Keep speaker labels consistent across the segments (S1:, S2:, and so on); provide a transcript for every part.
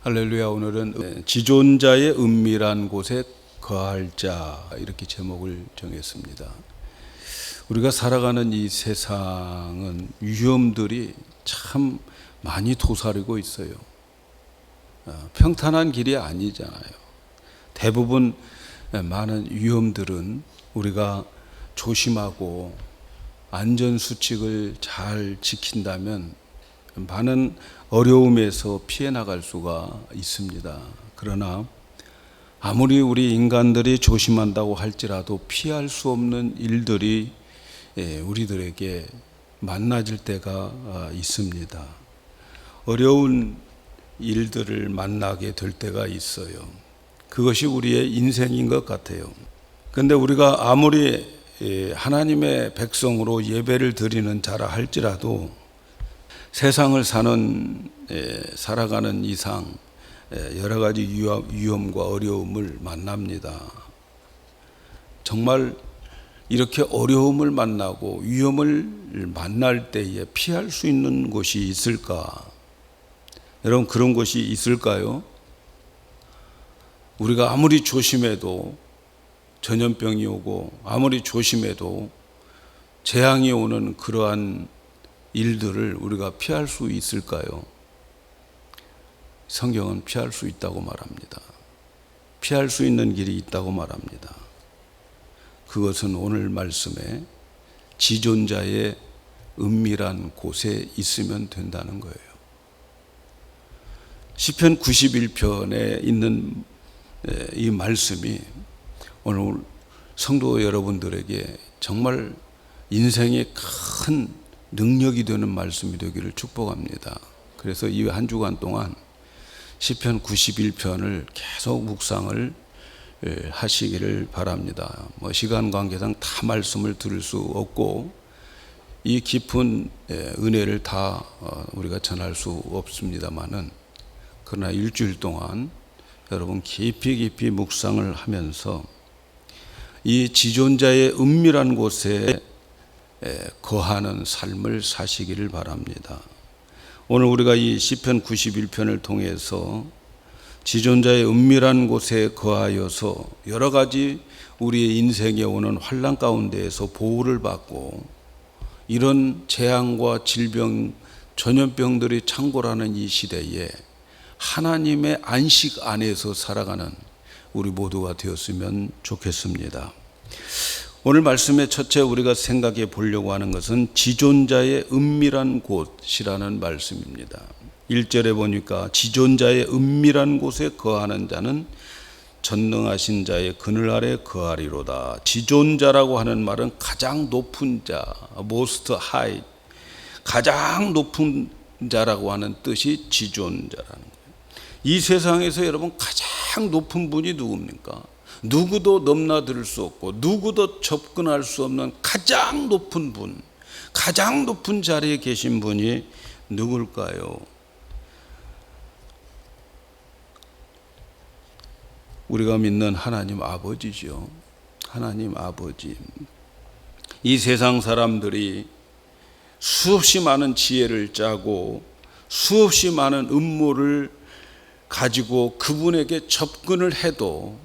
S1: 할렐루야. 오늘은 지존자의 은밀한 곳에 거할 자, 이렇게 제목을 정했습니다. 우리가 살아가는 이 세상은 위험들이 참 많이 도사리고 있어요. 평탄한 길이 아니잖아요. 대부분 많은 위험들은 우리가 조심하고 안전수칙을 잘 지킨다면 많은 어려움에서 피해 나갈 수가 있습니다. 그러나 아무리 우리 인간들이 조심한다고 할지라도 피할 수 없는 일들이 우리들에게 만나질 때가 있습니다. 어려운 일들을 만나게 될 때가 있어요. 그것이 우리의 인생인 것 같아요. 그런데 우리가 아무리 하나님의 백성으로 예배를 드리는 자라 할지라도 세상을 살아가는 이상 여러 가지 위험과 어려움을 만납니다. 정말 이렇게 어려움을 만나고 위험을 만날 때에 피할 수 있는 곳이 있을까? 여러분, 그런 곳이 있을까요? 우리가 아무리 조심해도 전염병이 오고 아무리 조심해도 재앙이 오는 그러한 일들을 우리가 피할 수 있을까요? 성경은 피할 수 있다고 말합니다. 피할 수 있는 길이 있다고 말합니다. 그것은 오늘 말씀에 지존자의 은밀한 곳에 있으면 된다는 거예요. 시편 91편에 있는 이 말씀이 오늘 성도 여러분들에게 정말 인생의 큰 능력이 되는 말씀이 되기를 축복합니다. 그래서 이 한 주간 동안 시편 91편을 계속 묵상을 하시기를 바랍니다. 시간 관계상 다 말씀을 들을 수 없고 이 깊은 은혜를 다 우리가 전할 수 없습니다만은, 그러나 일주일 동안 여러분 깊이 묵상을 하면서 이 지존자의 은밀한 곳에 거하는 삶을 사시기를 바랍니다. 오늘 우리가 이 시편 91편을 통해서 지존자의 은밀한 곳에 거하여서 여러 가지 우리의 인생에 오는 환난 가운데에서 보호를 받고 이런 재앙과 질병, 전염병들이 창궐하는 이 시대에 하나님의 안식 안에서 살아가는 우리 모두가 되었으면 좋겠습니다. 오늘 말씀의 첫째 우리가 생각해 보려고 하는 것은 지존자의 은밀한 곳이라는 말씀입니다. 1절에 보니까 지존자의 은밀한 곳에 거하는 자는 전능하신 자의 그늘 아래 거하리로다. 지존자라고 하는 말은 가장 높은 자, most high, 가장 높은 자라고 하는 뜻이 지존자라는 거예요. 이 세상에서 여러분 가장 높은 분이 누굽니까? 누구도 넘나들 수 없고 누구도 접근할 수 없는 가장 높은 분, 가장 높은 자리에 계신 분이 누굴까요? 우리가 믿는 하나님 아버지죠. 하나님 아버지. 이 세상 사람들이 수없이 많은 지혜를 짜고 수없이 많은 음모를 가지고 그분에게 접근을 해도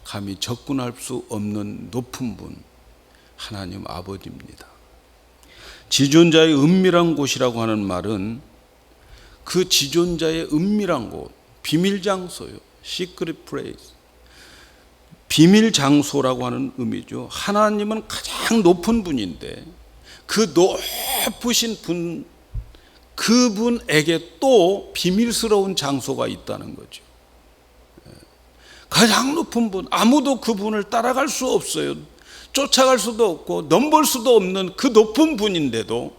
S1: 감히 접근할 수 없는 높은 분, 하나님 아버지입니다. 지존자의 은밀한 곳이라고 하는 말은 그 지존자의 은밀한 곳, 비밀 장소요. Secret place. 비밀 장소라고 하는 의미죠. 하나님은 가장 높은 분인데 그 높으신 분, 그분에게 또 비밀스러운 장소가 있다는 거죠. 가장 높은 분, 아무도 그분을 따라갈 수 없어요. 쫓아갈 수도 없고 넘볼 수도 없는 그 높은 분인데도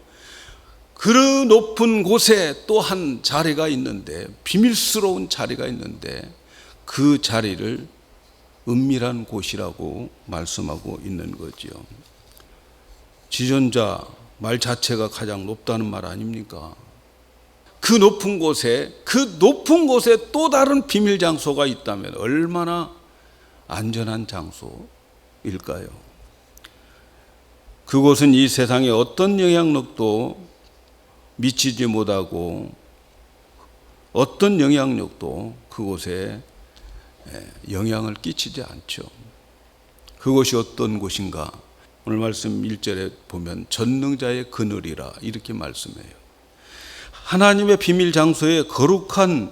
S1: 그 높은 곳에 또 한 자리가 있는데, 비밀스러운 자리가 있는데 그 자리를 은밀한 곳이라고 말씀하고 있는 거죠. 지존자 말 자체가 가장 높다는 말 아닙니까? 그 높은 곳에 또 다른 비밀 장소가 있다면 얼마나 안전한 장소일까요? 그곳은 이 세상에 어떤 영향력도 미치지 못하고 어떤 영향력도 그곳에 영향을 끼치지 않죠. 그곳이 어떤 곳인가? 오늘 말씀 1절에 보면 전능자의 그늘이라 이렇게 말씀해요. 하나님의 비밀 장소에 거룩한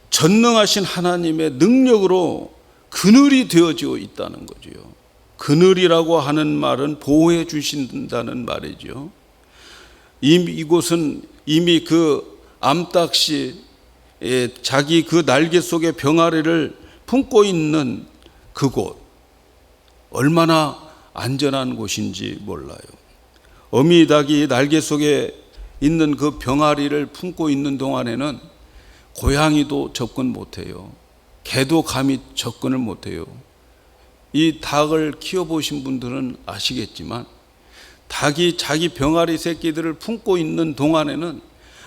S1: 전능하신 하나님의 능력으로 그늘이 되어지고 있다는 거죠. 그늘이라고 하는 말은 보호해 주신다는 말이죠. 이곳은 이미 그 암탉이 자기 그 날개 속에 병아리를 품고 있는 그곳, 얼마나 안전한 곳인지 몰라요. 어미닭이 날개 속에 있는 그 병아리를 품고 있는 동안에는 고양이도 접근 못해요. 개도 감히 접근을 못해요. 이 닭을 키워보신 분들은 아시겠지만 닭이 자기 병아리 새끼들을 품고 있는 동안에는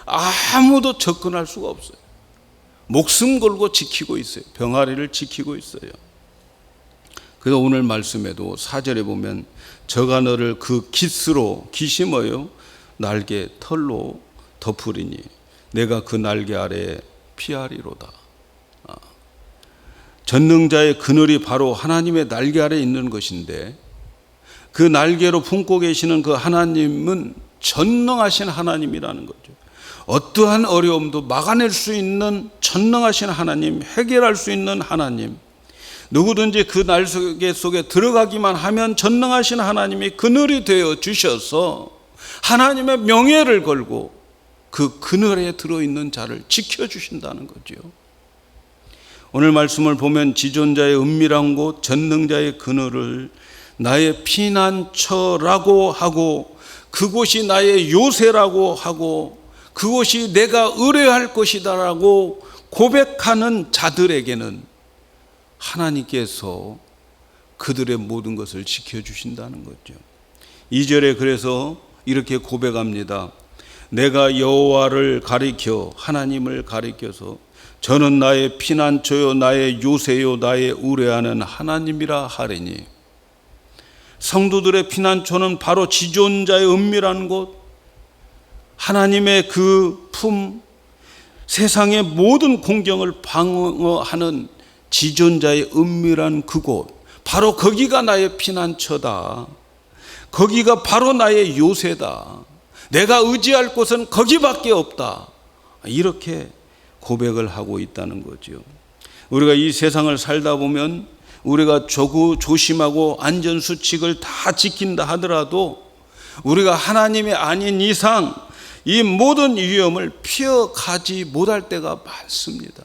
S1: 아무도 접근할 수가 없어요. 목숨 걸고 지키고 있어요. 병아리를 지키고 있어요. 그래서 오늘 말씀에도 4절에 보면 저가 너를 그 깃으로, 깃이 뭐예요? 날개 털로 덮으리니 내가 그 날개 아래에 피하리로다. 전능자의 그늘이 바로 하나님의 날개 아래에 있는 것인데 그 날개로 품고 계시는 그 하나님은 전능하신 하나님이라는 거죠. 어떠한 어려움도 막아낼 수 있는 전능하신 하나님, 해결할 수 있는 하나님, 누구든지 그 날개 속에 들어가기만 하면 전능하신 하나님이 그늘이 되어 주셔서 하나님의 명예를 걸고 그 그늘에 들어있는 자를 지켜주신다는 거죠. 오늘 말씀을 보면 지존자의 은밀한 곳, 전능자의 그늘을 나의 피난처라고 하고 그곳이 나의 요새라고 하고 그곳이 내가 의뢰할 것이다라고 고백하는 자들에게는 하나님께서 그들의 모든 것을 지켜주신다는 거죠. 2절에 그래서 이렇게 고백합니다. 내가 여호와를 가리켜 하나님을 가리켜서 저는 나의 피난처요 나의 요새요 나의 의뢰하는 하나님이라 하리니 성도들의 피난처는 바로 지존자의 은밀한 곳, 하나님의 그 품, 세상의 모든 공경을 방어하는 지존자의 은밀한 그곳, 바로 거기가 나의 피난처다. 거기가 바로 나의 요새다. 내가 의지할 곳은 거기밖에 없다. 이렇게 고백을 하고 있다는 거죠. 우리가 이 세상을 살다 보면 우리가 조심하고 안전수칙을 다 지킨다 하더라도 우리가 하나님이 아닌 이상 이 모든 위험을 피해가지 못할 때가 많습니다.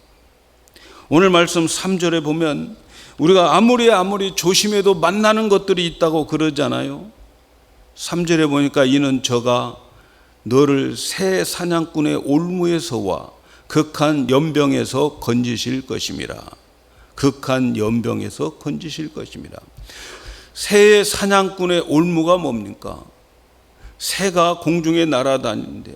S1: 오늘 말씀 3절에 보면 우리가 아무리 조심해도 만나는 것들이 있다고 그러잖아요. 3절에 보니까 이는 저가 너를 새 사냥꾼의 올무에서와 극한 연병에서 건지실 것임이라. 극한 연병에서 건지실 것입니다. 새의 사냥꾼의 올무가 뭡니까? 새가 공중에 날아다니는데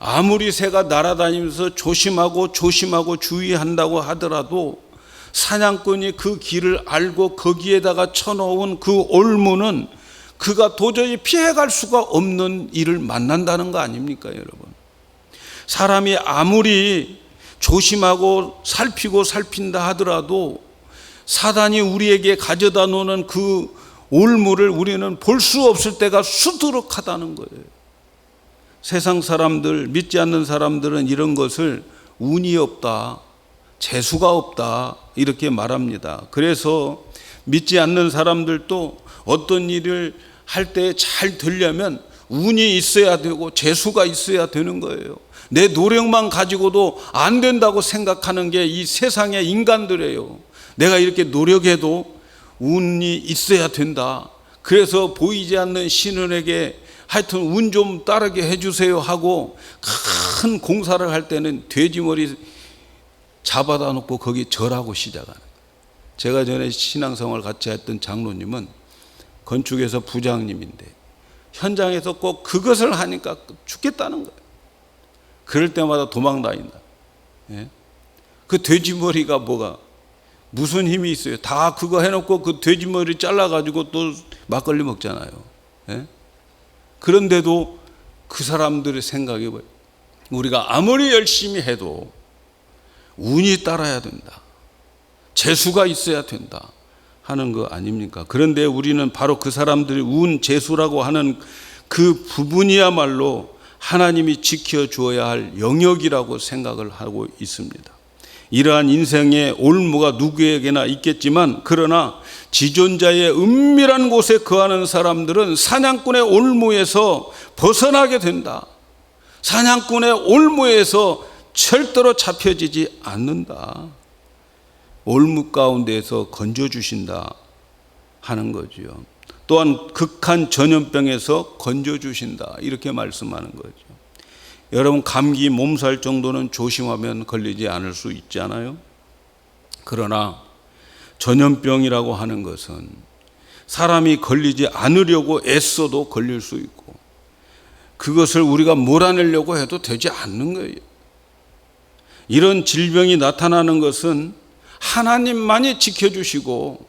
S1: 아무리 새가 날아다니면서 조심하고 주의한다고 하더라도 사냥꾼이 그 길을 알고 거기에다가 쳐놓은 그 올무는 그가 도저히 피해갈 수가 없는 일을 만난다는 거 아닙니까, 여러분? 사람이 아무리 조심하고 살핀다 하더라도 사단이 우리에게 가져다 놓는 그 올무를 우리는 볼 수 없을 때가 수두룩하다는 거예요. 세상 사람들, 믿지 않는 사람들은 이런 것을 운이 없다, 재수가 없다 이렇게 말합니다. 그래서 믿지 않는 사람들도 어떤 일을 할 때 잘 되려면 운이 있어야 되고 재수가 있어야 되는 거예요. 내 노력만 가지고도 안 된다고 생각하는 게 이 세상의 인간들이에요. 내가 이렇게 노력해도 운이 있어야 된다. 그래서 보이지 않는 신은에게 하여튼 운 좀 따르게 해주세요 하고 큰 공사를 할 때는 돼지머리 잡아다 놓고 거기 절하고 시작하는 거예요. 제가 전에 신앙생활 같이 했던 장로님은 건축에서 부장님인데 현장에서 꼭 그것을 하니까 죽겠다는 거예요. 그럴 때마다 도망 다닌다. 예? 그 돼지머리가 뭐가 무슨 힘이 있어요? 다 그거 해놓고 그 돼지머리 잘라가지고 또 막걸리 먹잖아요. 예? 그런데도 그 사람들의 생각이 뭐예요? 우리가 아무리 열심히 해도 운이 따라야 된다, 재수가 있어야 된다 하는 거 아닙니까? 그런데 우리는 바로 그 사람들이 운, 재수라고 하는 그 부분이야말로 하나님이 지켜주어야 할 영역이라고 생각을 하고 있습니다. 이러한 인생의 올무가 누구에게나 있겠지만, 그러나 지존자의 은밀한 곳에 거하는 사람들은 사냥꾼의 올무에서 벗어나게 된다. 사냥꾼의 올무에서 절대로 잡혀지지 않는다. 올무 가운데에서 건져주신다 하는 거죠. 또한 극한 전염병에서 건져주신다, 이렇게 말씀하는 거죠. 여러분, 감기 몸살 정도는 조심하면 걸리지 않을 수 있잖아요. 그러나 전염병이라고 하는 것은 사람이 걸리지 않으려고 애써도 걸릴 수 있고, 그것을 우리가 몰아내려고 해도 되지 않는 거예요. 이런 질병이 나타나는 것은 하나님만이 지켜주시고,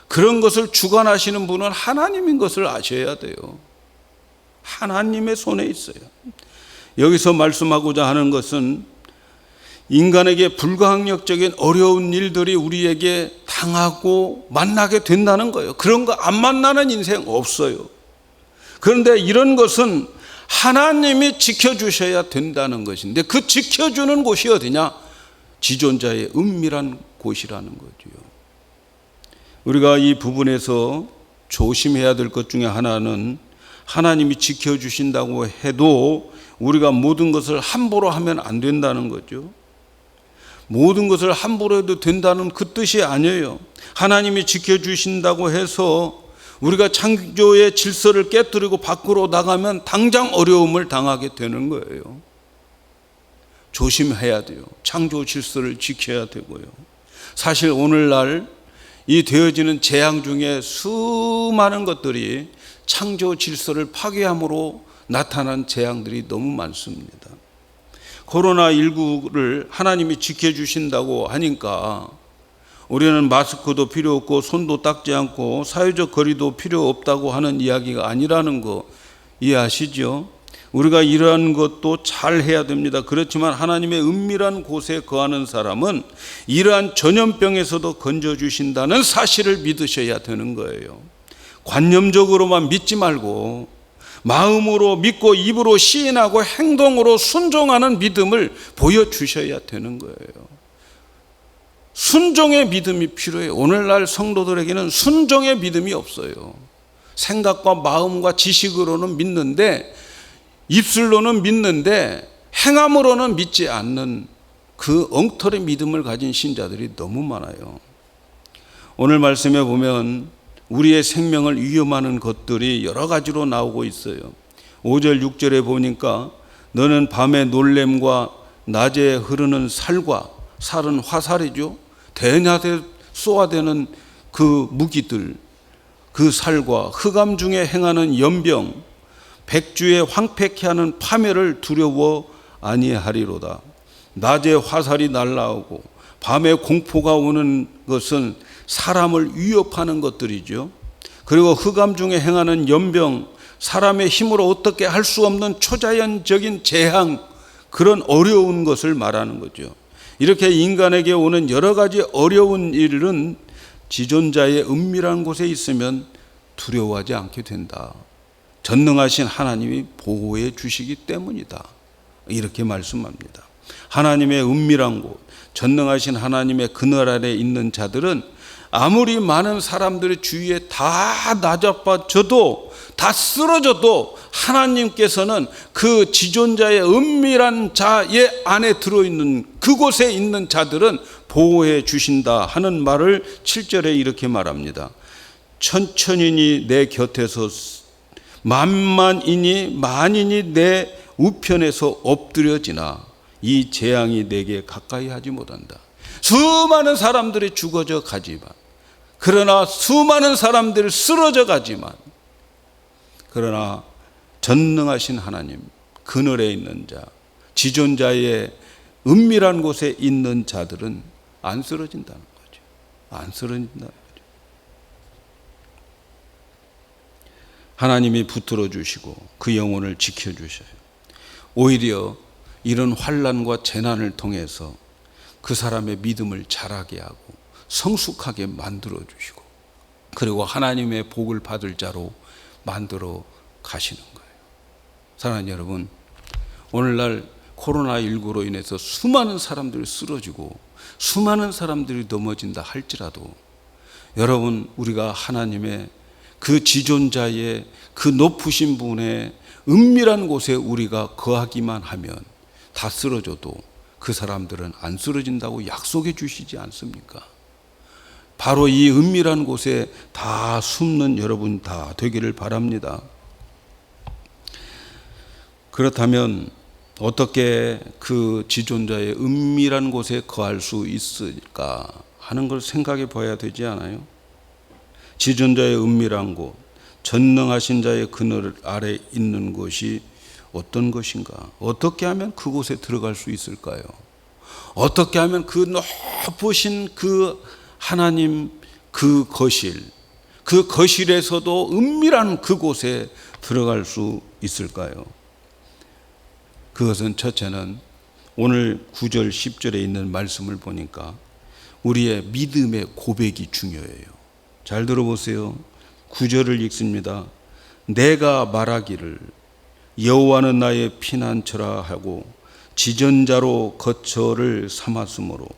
S1: 그런 것을 주관하시는 분은 하나님인 것을 아셔야 돼요. 하나님의 손에 있어요. 여기서 말씀하고자 하는 것은 인간에게 불가항력적인 어려운 일들이 우리에게 당하고 만나게 된다는 거예요. 그런 거 안 만나는 인생 없어요. 그런데 이런 것은 하나님이 지켜주셔야 된다는 것인데, 그 지켜주는 곳이 어디냐? 지존자의 은밀한 곳이라는 거죠. 우리가 이 부분에서 조심해야 될 것 중에 하나는, 하나님이 지켜주신다고 해도 우리가 모든 것을 함부로 하면 안 된다는 거죠. 모든 것을 함부로 해도 된다는 그 뜻이 아니에요. 하나님이 지켜주신다고 해서 우리가 창조의 질서를 깨뜨리고 밖으로 나가면 당장 어려움을 당하게 되는 거예요. 조심해야 돼요. 창조 질서를 지켜야 되고요. 사실 오늘날 이 되어지는 재앙 중에 수많은 것들이 창조 질서를 파괴함으로 나타난 재앙들이 너무 많습니다. 코로나19를 하나님이 지켜주신다고 하니까 우리는 마스크도 필요 없고 손도 닦지 않고 사회적 거리도 필요 없다고 하는 이야기가 아니라는 거 이해하시죠? 우리가 이러한 것도 잘 해야 됩니다. 그렇지만 하나님의 은밀한 곳에 거하는 사람은 이러한 전염병에서도 건져주신다는 사실을 믿으셔야 되는 거예요. 관념적으로만 믿지 말고 마음으로 믿고 입으로 시인하고 행동으로 순종하는 믿음을 보여주셔야 되는 거예요. 순종의 믿음이 필요해요. 오늘날 성도들에게는 순종의 믿음이 없어요. 생각과 마음과 지식으로는 믿는데, 입술로는 믿는데 행함으로는 믿지 않는 그 엉터리 믿음을 가진 신자들이 너무 많아요. 오늘 말씀에 보면 우리의 생명을 위험하는 것들이 여러 가지로 나오고 있어요. 5절 6절에 보니까 너는 밤의 놀램과 낮에 흐르는 살은 화살이죠. 대낮에 쏘아대는 그 무기들, 그 살과 흑암 중에 행하는 연병, 백주에 황폐케 하는 파멸을 두려워 아니하리로다. 낮에 화살이 날아오고 밤에 공포가 오는 것은 사람을 위협하는 것들이죠. 그리고 흑암 중에 행하는 연병, 사람의 힘으로 어떻게 할 수 없는 초자연적인 재앙, 그런 어려운 것을 말하는 거죠. 이렇게 인간에게 오는 여러 가지 어려운 일은 지존자의 은밀한 곳에 있으면 두려워하지 않게 된다. 전능하신 하나님이 보호해 주시기 때문이다. 이렇게 말씀합니다. 하나님의 은밀한 곳, 전능하신 하나님의 그늘 아래 있는 자들은 아무리 많은 사람들의 주위에 다 나잡아져도, 다 쓰러져도 하나님께서는 그 지존자의 은밀한 자의 안에 들어있는 그곳에 있는 자들은 보호해 주신다 하는 말을 7절에 이렇게 말합니다. 천천히니 내 곁에서, 만만이니 만인이 내 우편에서 엎드려지나 이 재앙이 내게 가까이 하지 못한다. 수많은 사람들이 죽어져 가지만, 그러나 수많은 사람들이 쓰러져 가지만, 그러나 전능하신 하나님, 그늘에 있는 자, 지존자의 은밀한 곳에 있는 자들은 안 쓰러진다는 거죠. 안 쓰러진다는 거죠. 하나님이 붙들어 주시고 그 영혼을 지켜주셔요. 오히려 이런 환난과 재난을 통해서 그 사람의 믿음을 자라게 하고 성숙하게 만들어 주시고, 그리고 하나님의 복을 받을 자로 만들어 가시는 거예요. 사랑하는 여러분, 오늘날 코로나19로 인해서 수많은 사람들이 쓰러지고 수많은 사람들이 넘어진다 할지라도, 여러분, 우리가 하나님의 그 지존자의 그 높으신 분의 은밀한 곳에 우리가 거하기만 하면 다 쓰러져도 그 사람들은 안 쓰러진다고 약속해 주시지 않습니까? 바로 이 은밀한 곳에 다 숨는 여러분 다 되기를 바랍니다. 그렇다면 어떻게 그 지존자의 은밀한 곳에 거할 수 있을까 하는 걸 생각해 봐야 되지 않아요? 지존자의 은밀한 곳, 전능하신 자의 그늘 아래 있는 곳이 어떤 것인가? 어떻게 하면 그곳에 들어갈 수 있을까요? 어떻게 하면 그 높으신 그 하나님 그 거실, 그 거실에서도 은밀한 그곳에 들어갈 수 있을까요? 그것은 첫째는 오늘 9절 10절에 있는 말씀을 보니까 우리의 믿음의 고백이 중요해요. 잘 들어보세요. 9절을 읽습니다. 내가 말하기를 여호와는 나의 피난처라 하고 지전자로 거처를 삼았으므로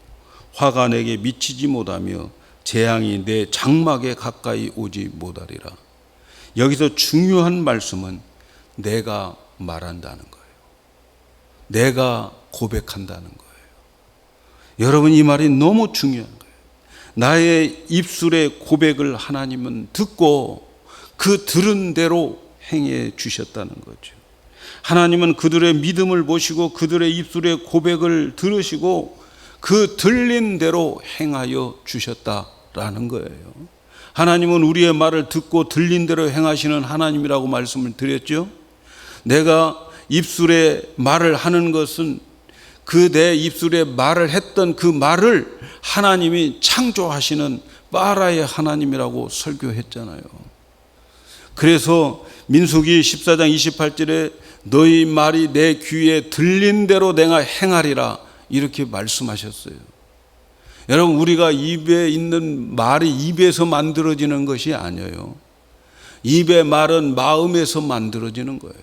S1: 화가 내게 미치지 못하며 재앙이 내 장막에 가까이 오지 못하리라. 여기서 중요한 말씀은 내가 말한다는 거예요. 내가 고백한다는 거예요. 여러분, 이 말이 너무 중요한 거예요. 나의 입술의 고백을 하나님은 듣고 그 들은 대로 행해 주셨다는 거죠. 하나님은 그들의 믿음을 보시고 그들의 입술의 고백을 들으시고 그 들린 대로 행하여 주셨다라는 거예요. 하나님은 우리의 말을 듣고 들린 대로 행하시는 하나님이라고 말씀을 드렸죠. 내가 입술에 말을 하는 것은 그 내 입술에 말을 했던 그 말을 하나님이 창조하시는 파라의 하나님이라고 설교했잖아요. 그래서 민수기 14장 28절에 너희 말이 내 귀에 들린 대로 내가 행하리라 이렇게 말씀하셨어요. 여러분, 우리가 입에 있는 말이 입에서 만들어지는 것이 아니에요. 입의 말은 마음에서 만들어지는 거예요.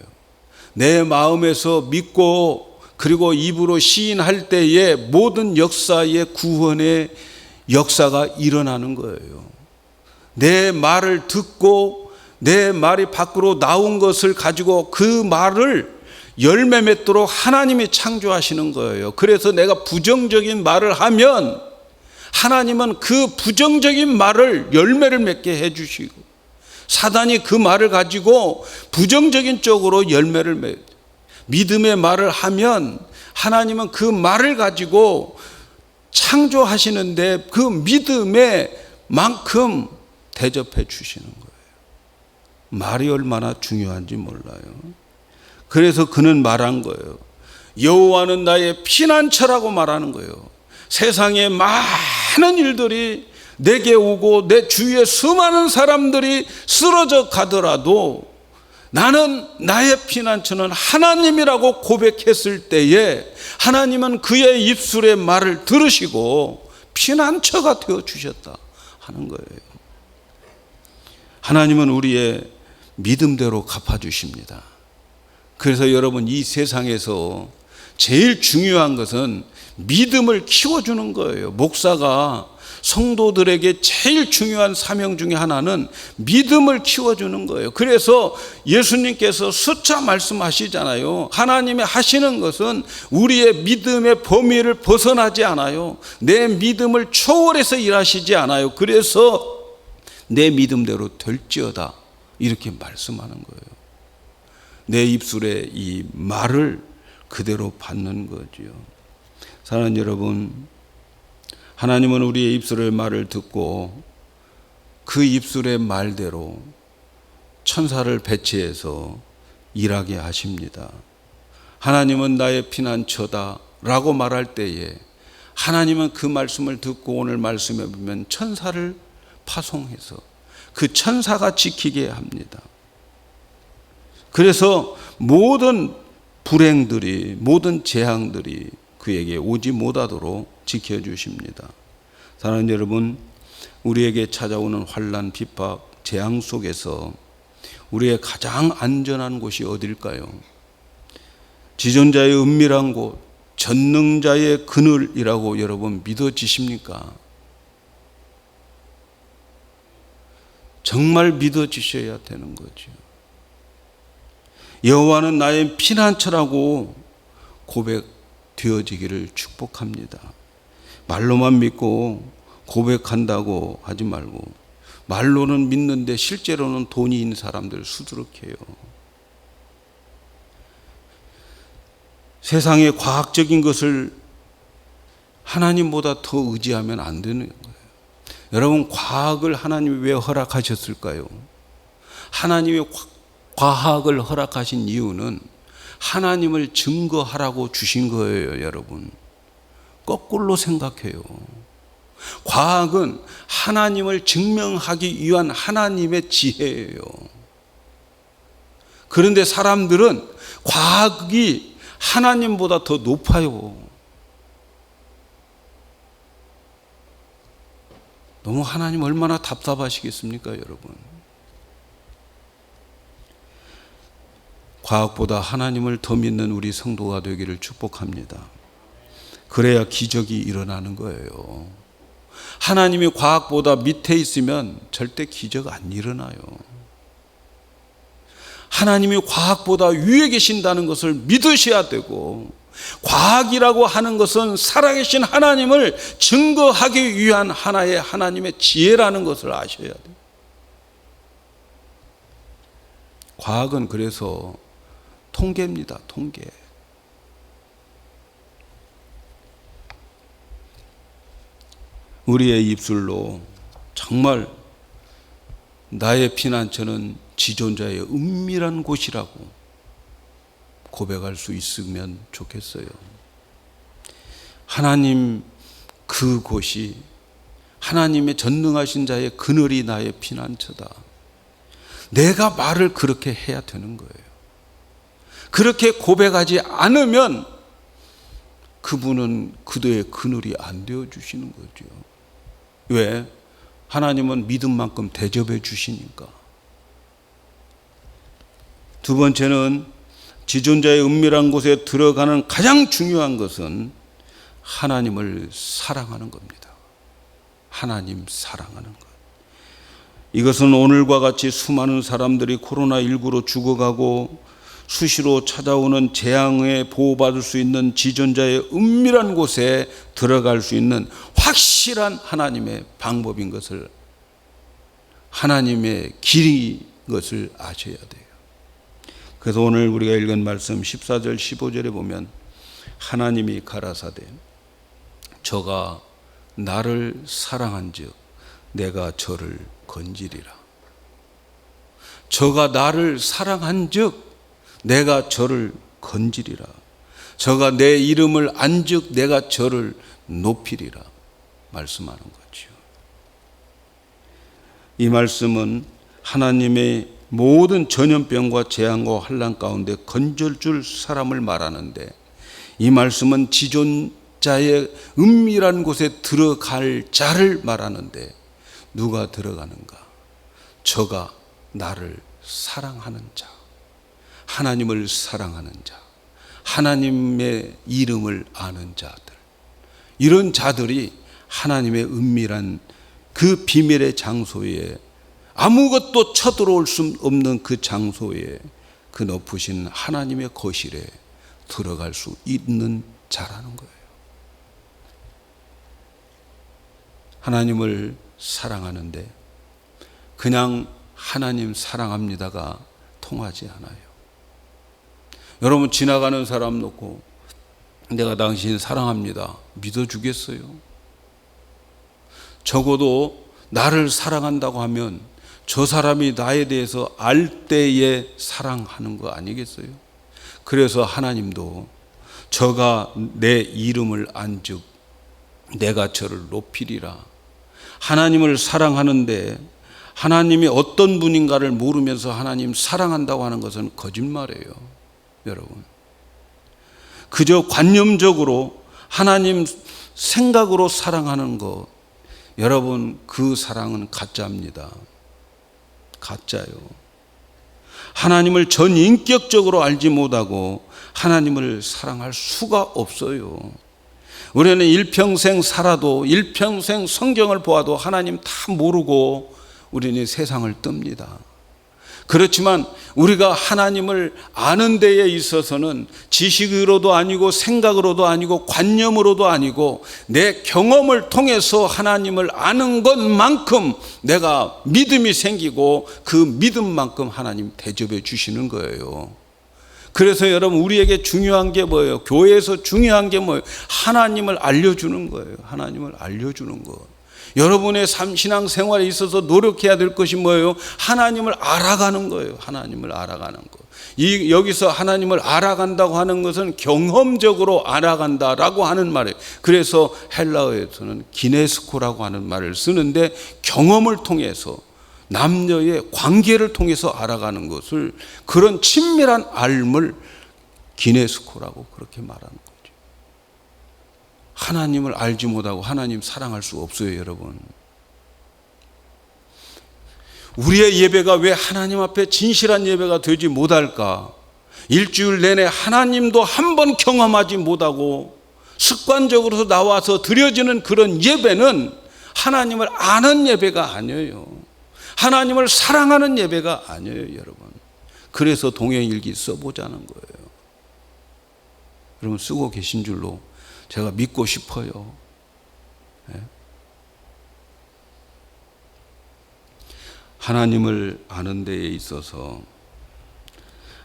S1: 내 마음에서 믿고 그리고 입으로 시인할 때에 모든 역사의 구원의 역사가 일어나는 거예요. 내 말을 듣고 내 말이 밖으로 나온 것을 가지고 그 말을 열매 맺도록 하나님이 창조하시는 거예요. 그래서 내가 부정적인 말을 하면 하나님은 그 부정적인 말을 열매를 맺게 해주시고, 사단이 그 말을 가지고 부정적인 쪽으로 열매를 맺어요. 믿음의 말을 하면 하나님은 그 말을 가지고 창조하시는데 그 믿음의 만큼 대접해 주시는 거예요. 말이 얼마나 중요한지 몰라요. 그래서 그는 말한 거예요. 여호와는 나의 피난처라고 말하는 거예요. 세상에 많은 일들이 내게 오고 내 주위에 수많은 사람들이 쓰러져 가더라도 나는 나의 피난처는 하나님이라고 고백했을 때에 하나님은 그의 입술의 말을 들으시고 피난처가 되어 주셨다 하는 거예요. 하나님은 우리의 믿음대로 갚아주십니다. 그래서 여러분, 이 세상에서 제일 중요한 것은 믿음을 키워주는 거예요. 목사가 성도들에게 제일 중요한 사명 중에 하나는 믿음을 키워주는 거예요. 그래서 예수님께서 수차 말씀하시잖아요. 하나님이 하시는 것은 우리의 믿음의 범위를 벗어나지 않아요. 내 믿음을 초월해서 일하시지 않아요. 그래서 내 믿음대로 될지어다 이렇게 말씀하는 거예요. 내 입술의 이 말을 그대로 받는 거지요. 사랑하는 여러분, 하나님은 우리의 입술의 말을 듣고 그 입술의 말대로 천사를 배치해서 일하게 하십니다. 하나님은 나의 피난처다 라고 말할 때에 하나님은 그 말씀을 듣고 오늘 말씀에 보면 천사를 파송해서 그 천사가 지키게 합니다. 그래서 모든 불행들이, 모든 재앙들이 그에게 오지 못하도록 지켜주십니다. 사랑하는 여러분, 우리에게 찾아오는 환난, 핍박, 재앙 속에서 우리의 가장 안전한 곳이 어딜까요? 지존자의 은밀한 곳, 전능자의 그늘이라고 여러분 믿어지십니까? 정말 믿어지셔야 되는 거죠. 여호와는 나의 피난처라고 고백되어지기를 축복합니다. 말로만 믿고 고백한다고 하지 말고, 말로는 믿는데 실제로는 돈이 있는 사람들 수두룩해요. 세상의 과학적인 것을 하나님보다 더 의지하면 안 되는 거예요. 여러분, 과학을 하나님이 왜 허락하셨을까요? 하나님이 과학을 허락하신 이유는 하나님을 증거하라고 주신 거예요, 여러분. 거꾸로 생각해요. 과학은 하나님을 증명하기 위한 하나님의 지혜예요. 그런데 사람들은 과학이 하나님보다 더 높아요. 너무 하나님 얼마나 답답하시겠습니까, 여러분? 과학보다 하나님을 더 믿는 우리 성도가 되기를 축복합니다. 그래야 기적이 일어나는 거예요. 하나님이 과학보다 밑에 있으면 절대 기적 안 일어나요. 하나님이 과학보다 위에 계신다는 것을 믿으셔야 되고, 과학이라고 하는 것은 살아계신 하나님을 증거하기 위한 하나의 하나님의 지혜라는 것을 아셔야 돼요. 과학은 그래서 통계입니다, 통계. 우리의 입술로 정말 나의 피난처는 지존자의 은밀한 곳이라고 고백할 수 있으면 좋겠어요. 하나님, 그곳이 하나님의 전능하신 자의 그늘이 나의 피난처다. 내가 말을 그렇게 해야 되는 거예요. 그렇게 고백하지 않으면 그분은 그대의 그늘이 안 되어 주시는 거죠. 왜? 하나님은 믿음만큼 대접해 주시니까. 두 번째는 지존자의 은밀한 곳에 들어가는 가장 중요한 것은 하나님을 사랑하는 겁니다. 하나님 사랑하는 것. 이것은 오늘과 같이 수많은 사람들이 코로나19로 죽어가고 수시로 찾아오는 재앙에 보호받을 수 있는 지존자의 은밀한 곳에 들어갈 수 있는 확실한 하나님의 방법인 것을, 하나님의 길인 것을 아셔야 돼요. 그래서 오늘 우리가 읽은 말씀 14절 15절에 보면 하나님이 가라사대 저가 나를 사랑한즉 내가 저를 건지리라. 저가 나를 사랑한즉 내가 저를 건지리라. 저가 내 이름을 안즉 내가 저를 높이리라 말씀하는 거죠. 이 말씀은 하나님의 모든 전염병과 재앙과 환난 가운데 건져줄 사람을 말하는데, 이 말씀은 지존자의 은밀한 곳에 들어갈 자를 말하는데, 누가 들어가는가? 저가 나를 사랑하는 자, 하나님을 사랑하는 자, 하나님의 이름을 아는 자들, 이런 자들이 하나님의 은밀한 그 비밀의 장소에, 아무것도 쳐들어올 수 없는 그 장소에, 그 높으신 하나님의 거실에 들어갈 수 있는 자라는 거예요. 하나님을 사랑하는데 그냥 하나님 사랑합니다가 통하지 않아요. 여러분, 지나가는 사람 놓고 내가 당신 사랑합니다 믿어주겠어요? 적어도 나를 사랑한다고 하면 저 사람이 나에 대해서 알 때에 사랑하는 거 아니겠어요? 그래서 하나님도 저가 내 이름을 안즉 내가 저를 높이리라. 하나님을 사랑하는데 하나님이 어떤 분인가를 모르면서 하나님 사랑한다고 하는 것은 거짓말이에요, 여러분. 그저 관념적으로 하나님 생각으로 사랑하는 것, 여러분 그 사랑은 가짜입니다. 가짜요. 하나님을 전인격적으로 알지 못하고 하나님을 사랑할 수가 없어요. 우리는 일평생 살아도, 일평생 성경을 보아도 하나님 다 모르고 우리는 세상을 뜹니다. 그렇지만 우리가 하나님을 아는 데에 있어서는 지식으로도 아니고 생각으로도 아니고 관념으로도 아니고 내 경험을 통해서 하나님을 아는 것만큼 내가 믿음이 생기고 그 믿음만큼 하나님 대접해 주시는 거예요. 그래서 여러분 우리에게 중요한 게 뭐예요? 교회에서 중요한 게 뭐예요? 하나님을 알려주는 거예요. 하나님을 알려주는 것. 여러분의 신앙생활에 있어서 노력해야 될 것이 뭐예요? 하나님을 알아가는 거예요. 하나님을 알아가는 것. 여기서 하나님을 알아간다고 하는 것은 경험적으로 알아간다라고 하는 말이에요. 그래서 헬라어에서는 기네스코라고 하는 말을 쓰는데 경험을 통해서 남녀의 관계를 통해서 알아가는 것을, 그런 친밀한 알을 기네스코라고 그렇게 말하는 거예요. 하나님을 알지 못하고 하나님 사랑할 수 없어요, 여러분. 우리의 예배가 왜 하나님 앞에 진실한 예배가 되지 못할까? 일주일 내내 하나님도 한 번 경험하지 못하고 습관적으로 나와서 드려지는 그런 예배는 하나님을 아는 예배가 아니에요. 하나님을 사랑하는 예배가 아니에요, 여러분. 그래서 동행일기 써보자는 거예요. 여러분 쓰고 계신 줄로 제가 믿고 싶어요. 네? 하나님을 아는 데에 있어서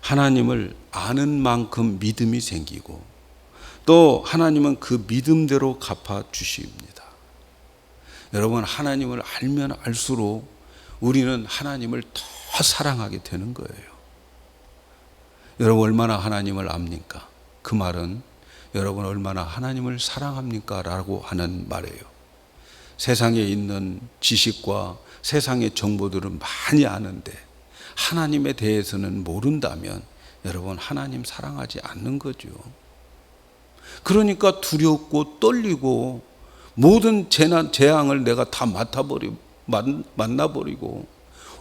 S1: 하나님을 아는 만큼 믿음이 생기고 또 하나님은 그 믿음대로 갚아주십니다. 여러분 하나님을 알면 알수록 우리는 하나님을 더 사랑하게 되는 거예요. 여러분 얼마나 하나님을 압니까? 그 말은 여러분 얼마나 하나님을 사랑합니까? 라고 하는 말이에요. 세상에 있는 지식과 세상의 정보들은 많이 아는데 하나님에 대해서는 모른다면 여러분 하나님 사랑하지 않는 거죠. 그러니까 두렵고 떨리고 모든 재앙을 내가 다 만나버리고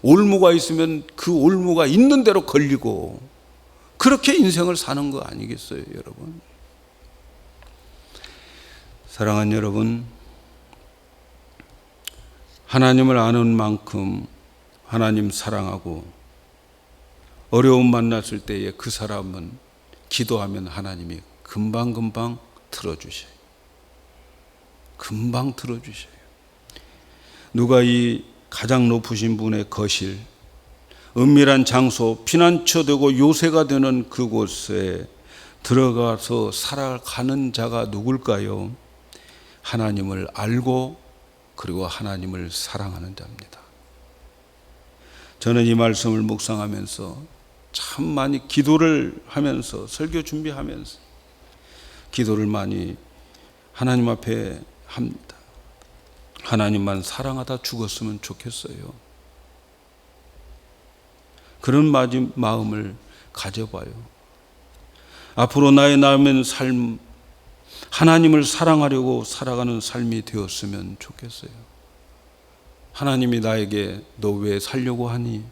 S1: 올무가 있으면 그 올무가 있는 대로 걸리고 그렇게 인생을 사는 거 아니겠어요, 여러분? 사랑하는 여러분, 하나님을 아는 만큼 하나님 사랑하고 어려움 만났을 때에 그 사람은 기도하면 하나님이 금방 들어주셔요. 금방 들어주셔요. 누가 이 가장 높으신 분의 거실, 은밀한 장소, 피난처되고 요새가 되는 그곳에 들어가서 살아가는 자가 누굴까요? 하나님을 알고 그리고 하나님을 사랑하는 자입니다. 저는 이 말씀을 묵상하면서 참 많이 기도를 하면서 설교 준비하면서 기도를 많이 하나님 앞에 합니다. 하나님만 사랑하다 죽었으면 좋겠어요. 그런 마음을 가져봐요. 앞으로 나의 남은 삶, 하나님을 사랑하려고 살아가는 삶이 되었으면 좋겠어요. 하나님이 나에게 너 왜 살려고 하니?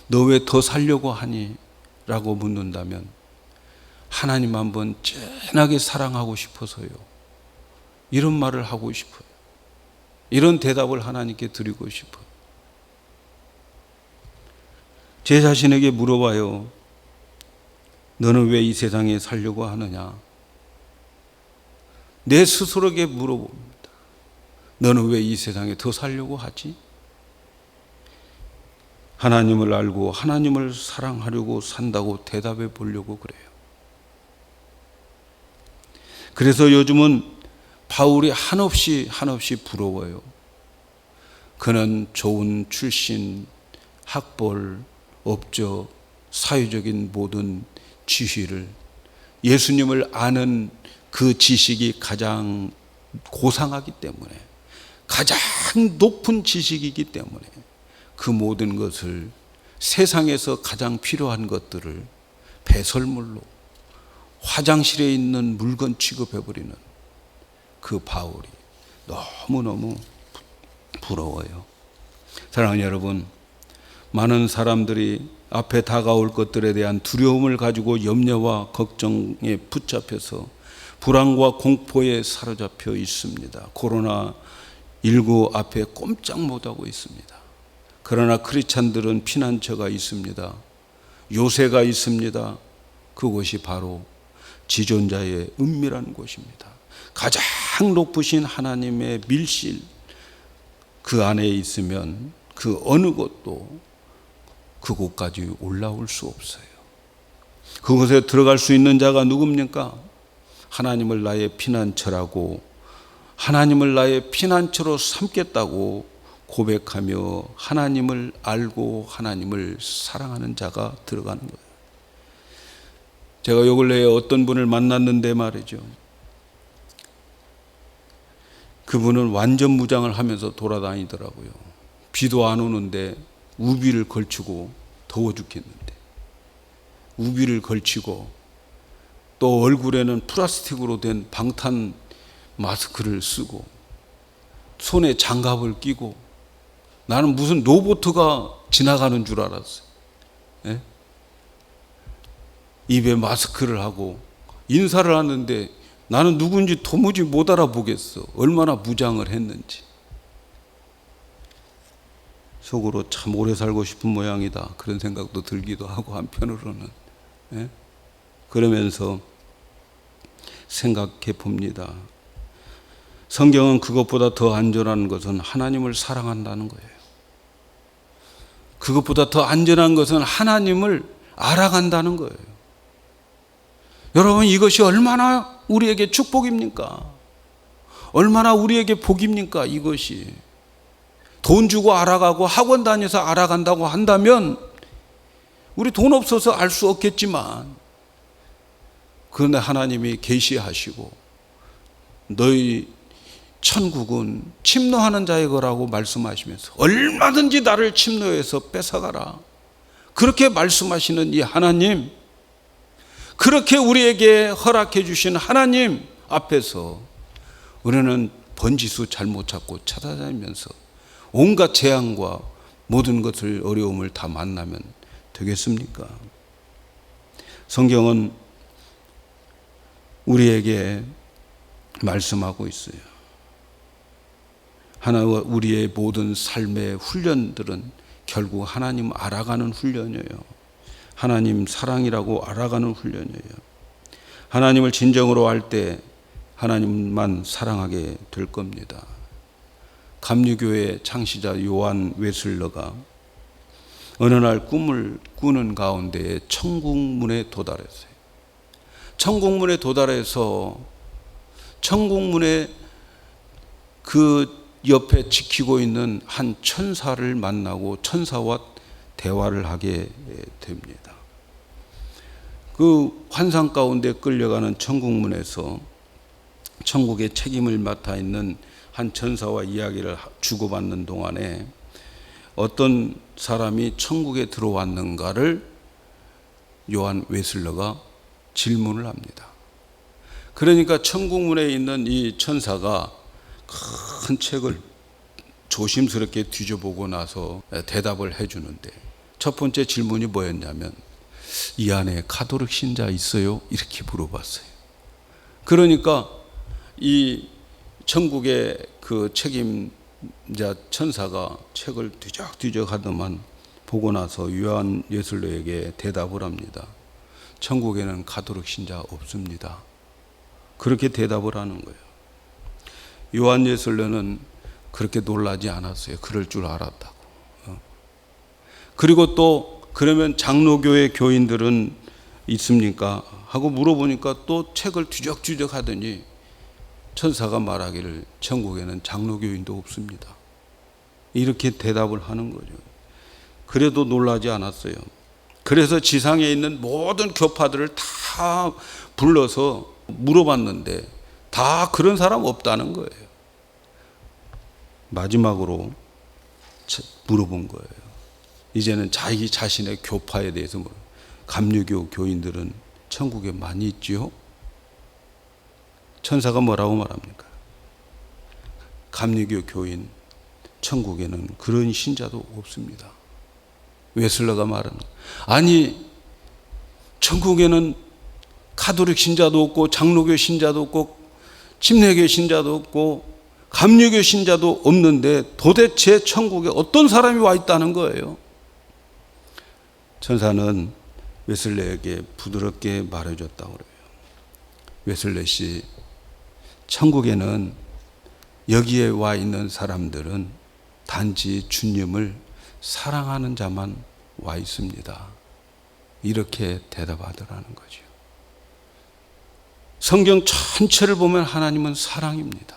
S1: 너 왜 더 살려고 하니? 라고 묻는다면 하나님 한번 진하게 사랑하고 싶어서요. 이런 말을 하고 싶어요. 이런 대답을 하나님께 드리고 싶어요. 제 자신에게 물어봐요. 너는 왜 이 세상에 살려고 하느냐? 내 스스로에게 물어봅니다. 너는 왜 이 세상에 더 살려고 하지? 하나님을 알고 하나님을 사랑하려고 산다고 대답해 보려고 그래요. 그래서 요즘은 바울이 한없이 부러워요. 그는 좋은 출신, 학벌, 업적, 사회적인 모든 지위를, 예수님을 아는 그 지식이 가장 고상하기 때문에, 가장 높은 지식이기 때문에 그 모든 것을, 세상에서 가장 필요한 것들을 배설물로 화장실에 있는 물건 취급해버리는 그 바울이 너무너무 부러워요. 사랑하는 여러분, 많은 사람들이 앞에 다가올 것들에 대한 두려움을 가지고 염려와 걱정에 붙잡혀서 불안과 공포에 사로잡혀 있습니다. 코로나19 앞에 꼼짝 못하고 있습니다. 그러나 크리스찬들은 피난처가 있습니다. 요새가 있습니다. 그곳이 바로 지존자의 은밀한 곳입니다. 가장 높으신 하나님의 밀실, 그 안에 있으면 그 어느 곳도 그곳까지 올라올 수 없어요. 그곳에 들어갈 수 있는 자가 누굽니까? 하나님을 나의 피난처라고, 하나님을 나의 피난처로 삼겠다고 고백하며 하나님을 알고 하나님을 사랑하는 자가 들어가는 거예요. 제가 요 근래에 어떤 분을 만났는데 말이죠, 그분은 완전 무장을 하면서 돌아다니더라고요. 비도 안 오는데 우비를 걸치고, 더워 죽겠는데 우비를 걸치고, 또 얼굴에는 플라스틱으로 된 방탄 마스크를 쓰고 손에 장갑을 끼고, 나는 무슨 로봇가 지나가는 줄 알았어요. 예? 입에 마스크를 하고 인사를 하는데 나는 누군지 도무지 못 알아보겠어. 얼마나 무장을 했는지. 속으로 참 오래 살고 싶은 모양이다, 그런 생각도 들기도 하고 한편으로는. 예? 그러면서 생각해 봅니다. 성경은 그것보다 더 안전한 것은 하나님을 사랑한다는 거예요. 그것보다 더 안전한 것은 하나님을 알아간다는 거예요. 여러분, 이것이 얼마나 우리에게 축복입니까? 얼마나 우리에게 복입니까? 이것이. 돈 주고 알아가고 학원 다녀서 알아간다고 한다면 우리 돈 없어서 알 수 없겠지만, 그런데 하나님이 계시하시고 너희 천국은 침노하는 자의 거라고 말씀하시면서 얼마든지 나를 침노해서 뺏어가라, 그렇게 말씀하시는 이 하나님, 그렇게 우리에게 허락해 주신 하나님 앞에서 우리는 번지수 잘못 찾고 찾아다니면서 온갖 재앙과 모든 것을, 어려움을 다 만나면 되겠습니까? 성경은 우리에게 말씀하고 있어요. 우리의 모든 삶의 훈련들은 결국 하나님 알아가는 훈련이에요. 하나님 사랑이라고 알아가는 훈련이에요. 하나님을 진정으로 알 때 하나님만 사랑하게 될 겁니다. 감리교회 창시자 요한 웨슬러가 어느 날 꿈을 꾸는 가운데 천국문에 도달했어요. 천국문에 도달해서 천국문에 그 옆에 지키고 있는 한 천사를 만나고 천사와 대화를 하게 됩니다. 그 환상 가운데 끌려가는 천국문에서 천국의 책임을 맡아 있는 한 천사와 이야기를 주고받는 동안에 어떤 사람이 천국에 들어왔는가를 요한 웨슬러가 질문을 합니다. 그러니까 천국문에 있는 이 천사가 큰 책을 조심스럽게 뒤져보고 나서 대답을 해주는데, 첫 번째 질문이 뭐였냐면, 이 안에 가톨릭 신자 있어요? 이렇게 물어봤어요. 그러니까 이 천국의 그 책임자 천사가 책을 뒤적뒤적 하더만 보고 나서 요한 웨슬러에게 대답을 합니다. 천국에는 가톨릭 신자 없습니다. 그렇게 대답을 하는 거예요. 요한 웨슬러는 그렇게 놀라지 않았어요. 그럴 줄 알았다고. 그리고 또 그러면 장로교회 교인들은 있습니까? 하고 물어보니까 또 책을 뒤적뒤적 하더니 천사가 말하기를 천국에는 장로교인도 없습니다. 이렇게 대답을 하는 거죠. 그래도 놀라지 않았어요. 그래서 지상에 있는 모든 교파들을 다 불러서 물어봤는데 다 그런 사람 없다는 거예요. 마지막으로 물어본 거예요. 이제는 자기 자신의 교파에 대해서 감리교 교인들은 천국에 많이 있지요? 천사가 뭐라고 말합니까? 감리교 교인, 천국에는 그런 신자도 없습니다. 웨슬러가 말하는, 아니 천국에는 가톨릭 신자도 없고 장로교 신자도 없고 침례교 신자도 없고 감리교 신자도 없는데 도대체 천국에 어떤 사람이 와 있다는 거예요? 천사는 웨슬레에게 부드럽게 말해줬다고 그래요. 웨슬레 씨, 천국에는 여기에 와 있는 사람들은 단지 주님을 사랑하는 자만 와 있습니다. 이렇게 대답하더라는 거죠. 성경 전체를 보면 하나님은 사랑입니다.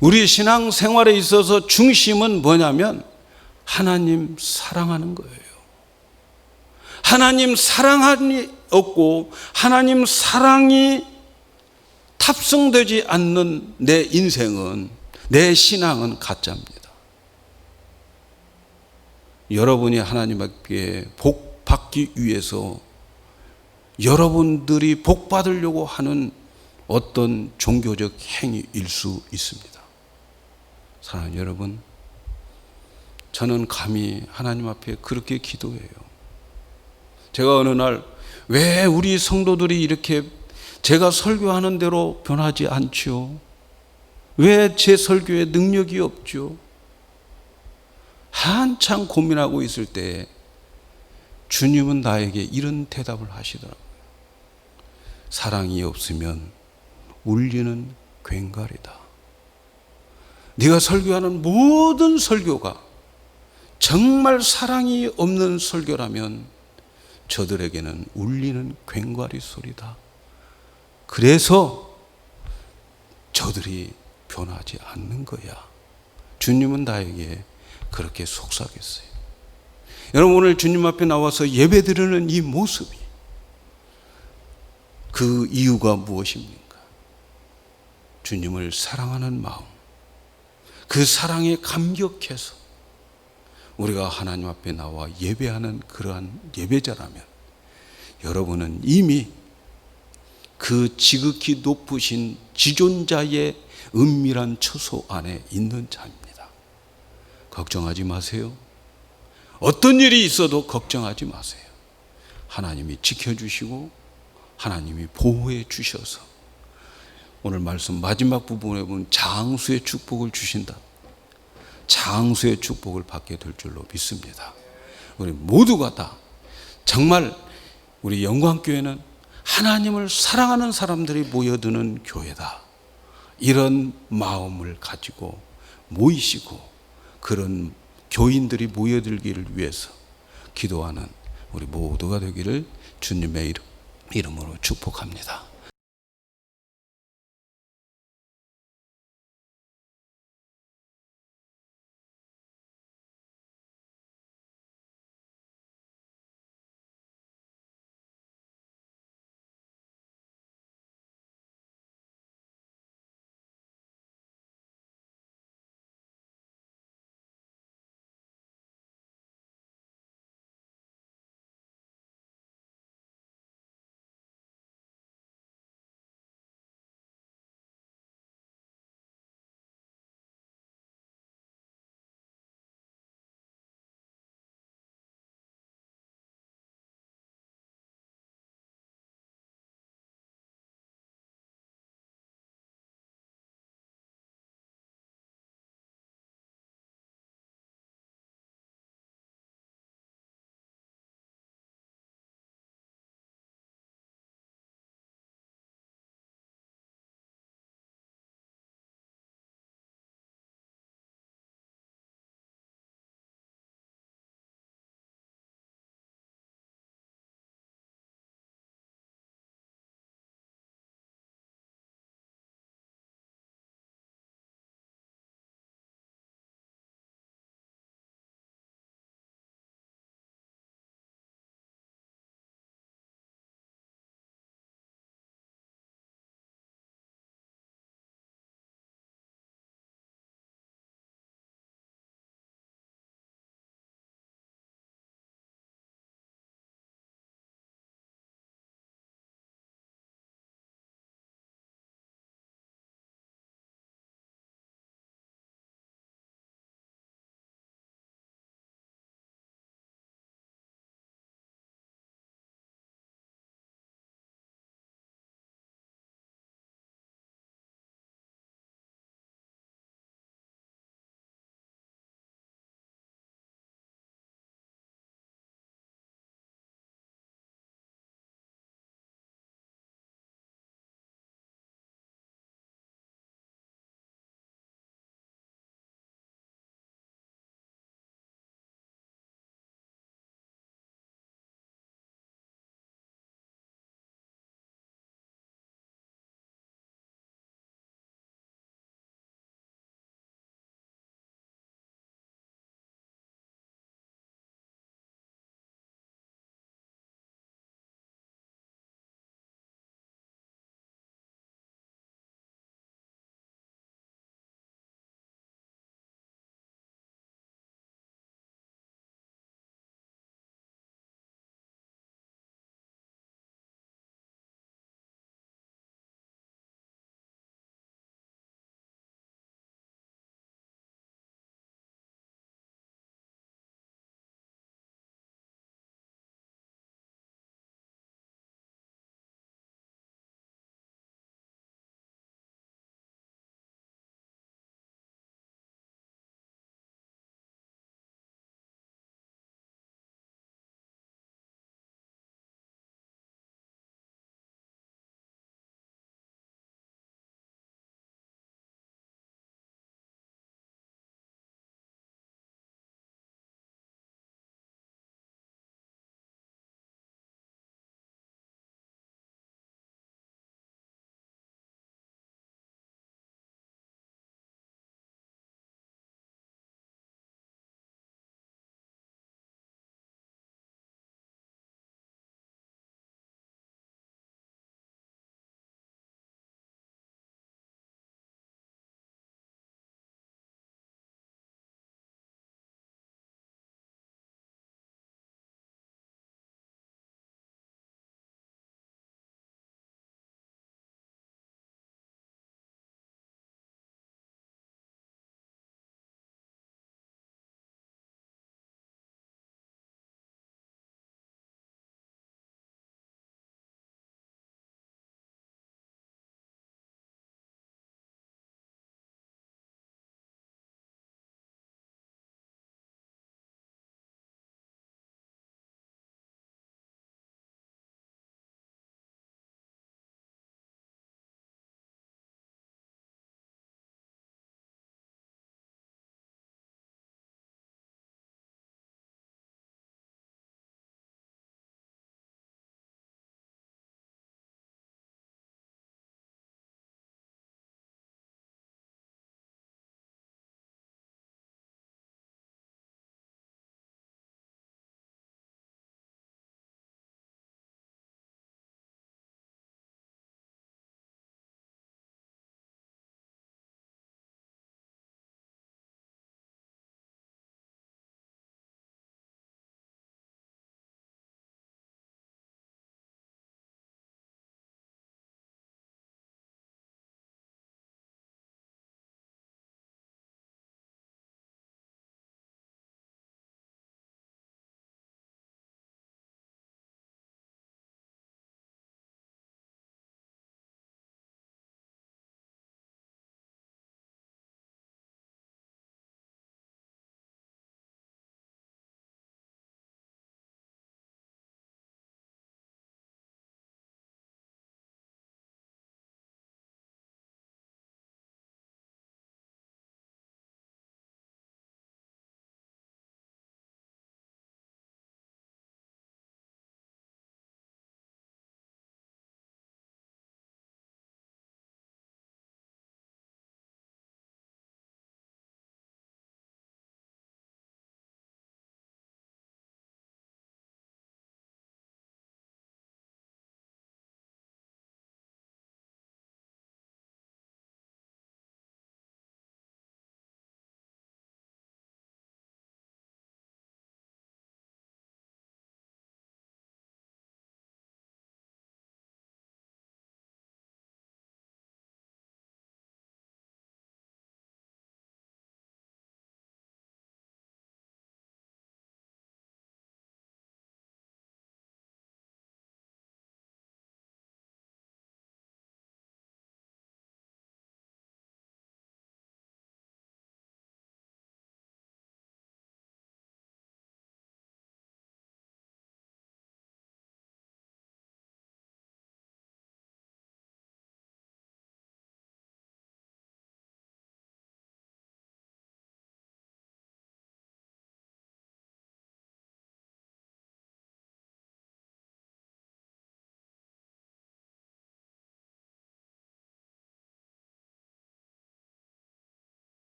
S1: 우리 신앙 생활에 있어서 중심은 뭐냐면 하나님 사랑하는 거예요. 하나님 사랑이 없고 하나님 사랑이 탑승되지 않는 내 인생은, 내 신앙은 가짜입니다. 여러분이 하나님께 복 받기 위해서 여러분들이 복 받으려고 하는 어떤 종교적 행위일 수 있습니다. 사랑하는 여러분, 저는 감히 하나님 앞에 그렇게 기도해요. 제가 어느 날 왜 우리 성도들이 이렇게 제가 설교하는 대로 변하지 않죠? 왜 제 설교에 능력이 없죠? 한참 고민하고 있을 때 주님은 나에게 이런 대답을 하시더라고요. 사랑이 없으면 울리는 괭과리다. 네가 설교하는 모든 설교가 정말 사랑이 없는 설교라면 저들에게는 울리는 괭과리 소리다. 그래서 저들이 변하지 않는 거야. 주님은 나에게 그렇게 속삭였어요. 여러분, 오늘 주님 앞에 나와서 예배드리는 이 모습이, 그 이유가 무엇입니까? 주님을 사랑하는 마음, 그 사랑에 감격해서 우리가 하나님 앞에 나와 예배하는 그러한 예배자라면 여러분은 이미 그 지극히 높으신 지존자의 은밀한 처소 안에 있는 자입니다. 걱정하지 마세요. 어떤 일이 있어도 걱정하지 마세요. 하나님이 지켜주시고 하나님이 보호해 주셔서 오늘 말씀 마지막 부분에 보면 장수의 축복을 주신다. 장수의 축복을 받게 될 줄로 믿습니다. 우리 모두가 다 정말 우리 영광교회는 하나님을 사랑하는 사람들이 모여드는 교회다. 이런 마음을 가지고 모이시고 그런 교인들이 모여들기를 위해서 기도하는 우리 모두가 되기를 주님의 이름으로 축복합니다.